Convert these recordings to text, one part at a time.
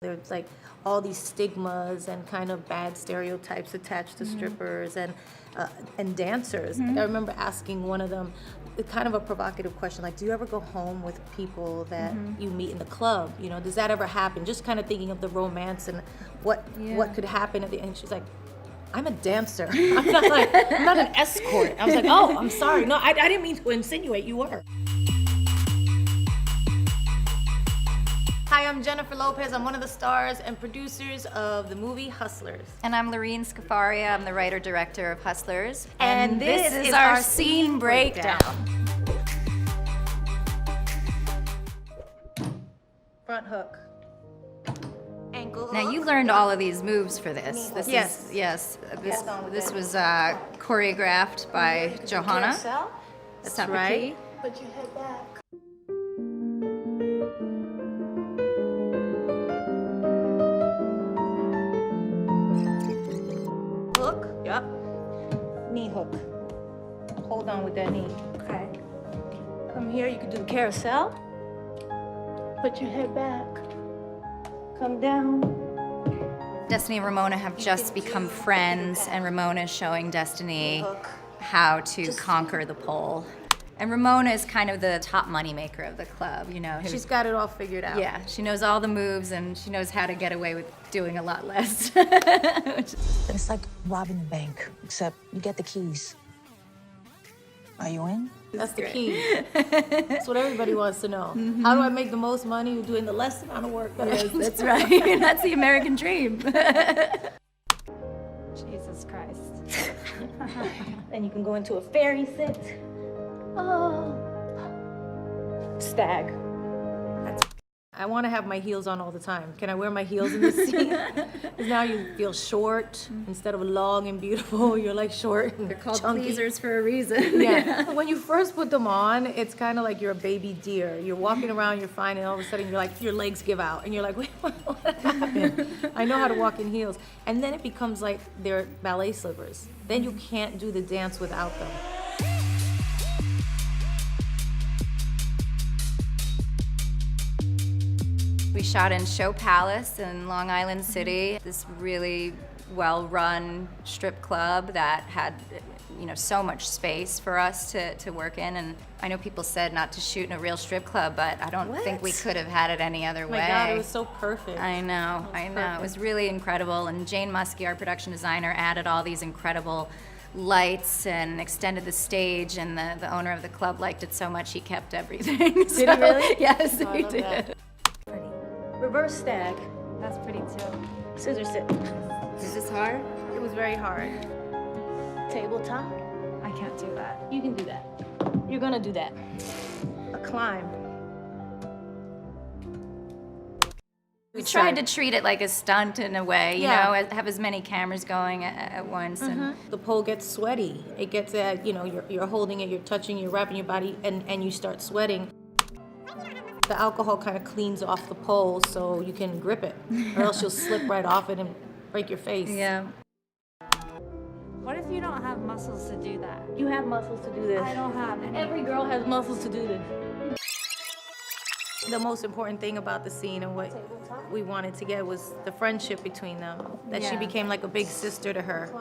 There's like all these stigmas and kind of bad stereotypes attached to strippers and dancers. I remember asking one of them kind of a provocative question, like, do you ever go home with people that you meet in the club? You know, does that ever happen? Just kind of thinking of the romance and what could happen at the end. She's like, I'm a dancer. I'm not an escort. I was like, oh, I'm sorry. No, I didn't mean to insinuate you were. Hi, I'm Jennifer Lopez. I'm one of the stars and producers of the movie Hustlers. And I'm Lorene Scafaria. I'm the writer-director of Hustlers. And this is our scene breakdown. Front hook. Ankle hook. Now you learned all of these moves for this. This Yes. is this was choreographed by Johanna. That's right. Put your head back. Hook. Yep. Knee hook. Hold on with that knee. Okay. Come here. You can do the carousel. Put your head back. Come down. Destiny and Ramona have just become friends, and Ramona is showing Destiny how to conquer the pole. And Ramona is kind of the top moneymaker of the club, you know. She's got it all figured out. Yeah, she knows all the moves, and she knows how to get away with doing a lot less. It's like robbing a bank, except you get the keys. Are you in? That's the key. That's what everybody wants to know. How do I make the most money doing the less amount of work that I do? That's right. That's the American dream. Jesus Christ. Then you can go into a fairy sit. Oh. Stag. I want to have my heels on all the time. Can I wear my heels in this scene? Because now you feel short instead of long and beautiful. You're like short and They're called chunky. pleasers for a reason. Yeah. When you first put them on, it's kind of like you're a baby deer. You're walking around, you're fine, and all of a sudden you're like, your legs give out, and you're like, wait, what happened? I know how to walk in heels. And then it becomes like they're ballet slippers. Then you can't do the dance without them. We shot in Show Palace in Long Island City, this really well-run strip club that had, you know, so much space for us to work in. And I know people said not to shoot in a real strip club, but I don't think we could have had it any other way. My God, it was so perfect. I know. It was really incredible. And Jane Muskie, our production designer, added all these incredible lights and extended the stage, and the owner of the club liked it so much he kept everything. Did he really? Yes, Oh, I he love did. that. Reverse stag. That's pretty too. Scissor sit. Is this hard? It was very hard. Tabletop. I can't do that. You can do that. You're gonna do that. A climb. We tried to treat it like a stunt in a way, you Yeah. know, have as many cameras going at once. And The pole gets sweaty. It gets you know, you're holding it, you're touching, you're wrapping your body, and you start sweating. The alcohol kind of cleans off the pole so you can grip it, or else you'll slip right off it and break your face. yeah. What if you don't have muscles to do that? You have muscles to do this. I don't have any. Every girl has muscles to do this. The most important thing about the scene and what we wanted to get was the friendship between them. That she Yeah. became like a big sister to her.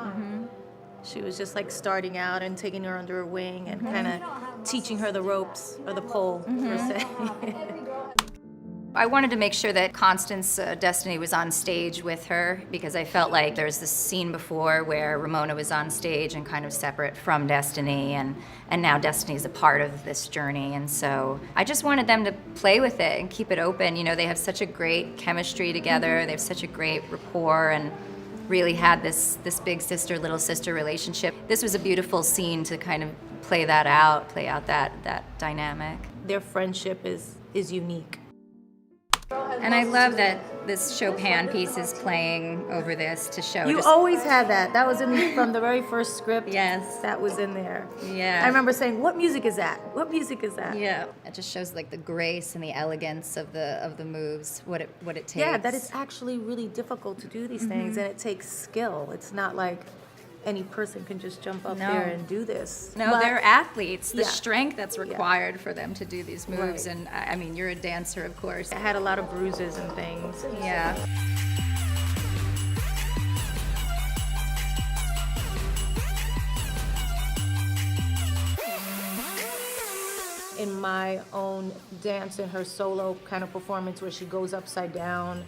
She was just like starting out and taking her under her wing and kind of teaching her the ropes, or the pole, per se. I wanted to make sure that Constance Destiny was on stage with her, because I felt like there was this scene before where Ramona was on stage and kind of separate from Destiny, and now Destiny's a part of this journey. And so I just wanted them to play with it and keep it open. You know, they have such a great chemistry together. They have such a great rapport, and really had this big sister, little sister relationship. This was a beautiful scene to kind of play out that dynamic. Their friendship is unique. And I love that this Chopin piece is playing over this to show. You just- always had that. That was from the very first script. Yes. That was in there. Yeah. I remember saying, what music is that? What music is that? Yeah. It just shows like the grace and the elegance of the moves, what it takes. Yeah, that it's actually really difficult to do these things, and it takes skill. It's not like any person can just jump up No. there and do this. No, But- they're athletes. The Yeah. strength that's required for them to do these moves. Right. And I mean, you're a dancer, of course. I had a lot of bruises and things. Yeah. In my own dance, in her solo kind of performance where she goes upside down,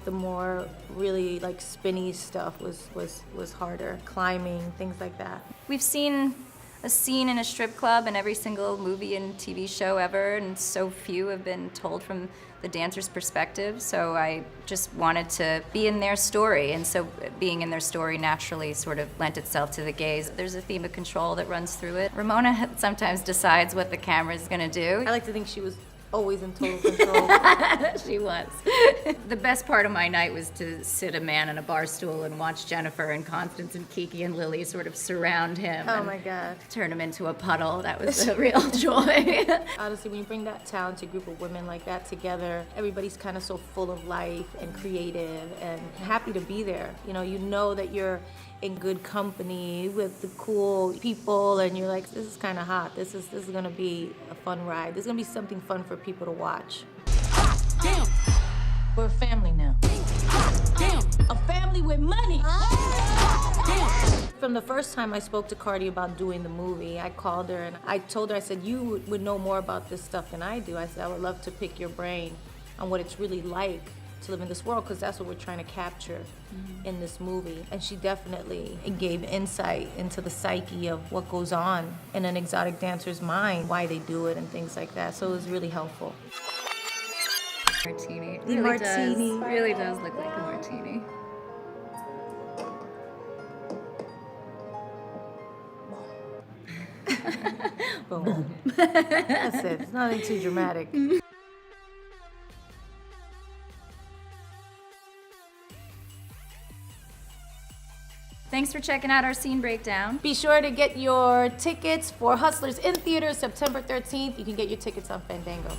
the more really like spinny stuff was harder. Climbing, things like that. We've seen a scene in a strip club in every single movie and TV show ever, and so few have been told from the dancer's perspective. So I just wanted to be in their story, and so being in their story naturally sort of lent itself to the gaze. There's a theme of control that runs through it. Ramona sometimes decides what the camera's gonna do. I like to think she was always in total control. She was. The best part of my night was to sit a man on a bar stool and watch Jennifer and Constance and Keke and Lili sort of surround him. Oh and my God. turn him into a puddle. That was a real joy. Honestly, when you bring that talented group of women like that together, everybody's kind of so full of life and creative and happy to be there. You know that you're in good company with the cool people, and you're like, this is kind of hot. This is gonna be a fun ride. This is gonna be something fun for people to watch. Damn. We're a family now. Damn. A family with money. Damn. From the first time I spoke to Cardi about doing the movie, I called her and I told her, I said, you would know more about this stuff than I do. I said, I would love to pick your brain on what it's really like to live in this world, because that's what we're trying to capture in this movie. And she definitely gave insight into the psyche of what goes on in an exotic dancer's mind, why they do it and things like that. So it was really helpful. Martini. The martini. Really does look like a martini. Boom. That's it. It's nothing too dramatic. Thanks for checking out our scene breakdown. Be sure to get your tickets for Hustlers in theaters September 13th. You can get your tickets on Fandango.